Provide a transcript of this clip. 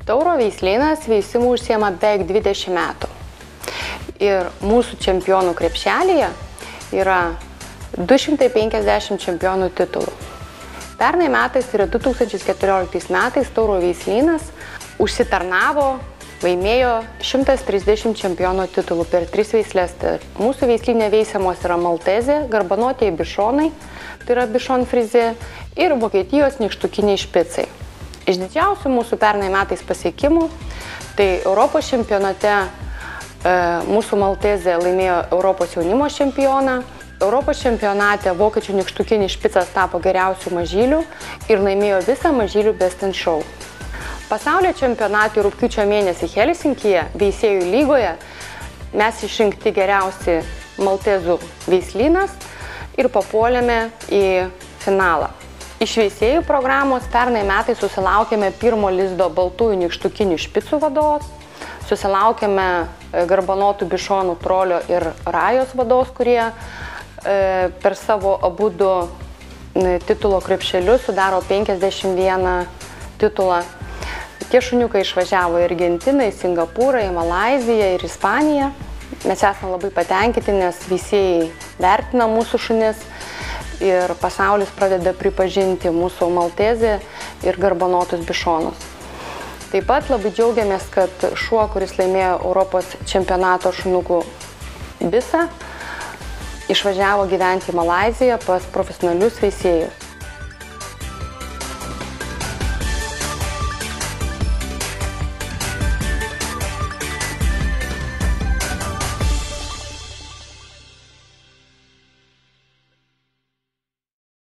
Tauro veislynas veisimu užsiema beveik 20 metų. Ir mūsų čempionų krepšelyje yra 250 čempionų titulų. Pernai metais, tai yra 2014 metais, Tauro veislynas užsitarnavo, laimėjo 130 čempiono titulų per 3 veislės. Mūsų veislyne veisiamos yra maltezė, garbanotieji bišonai, tai yra bišon frizė, ir Vokietijos nykštukiniai špicai. Iš didžiausių mūsų pernai metais pasiekimų, tai Europos čempionate mūsų maltezė laimėjo Europos jaunimo čempioną, Europos čempionate vokiečių nykštukinis špicas tapo geriausių mažylių ir laimėjo visą mažylių Best in Show. Pasaulio čempionatui rugpjūčio mėnesį Helsinkyje veisėjų lygoje mes išrinkti geriausi maltezų veislynas ir papuolėme į finalą. Iš veisėjų programos pernai metais susilaukėme pirmo lizdo baltųjų nykštukinių špicų vadovos, susilaukėme garbanotų bišonų trolio ir rajos vadovos, kurie per savo abudu titulo krepšelius sudaro 51 titulą. Tie šuniukai išvažiavo į Argentiną, į Singapūrą, į Malaiziją ir Ispaniją. Mes esame labai patenkinti, nes veisėjai vertina mūsų šunis ir pasaulis pradeda pripažinti mūsų maltezę ir garbanotus bišonus. Taip pat labai džiaugiamės, kad šuo, kuris laimėjo Europos čempionato šuniukų bisą, išvažiavo gyventi į Malaiziją pas profesionalius veisėjus.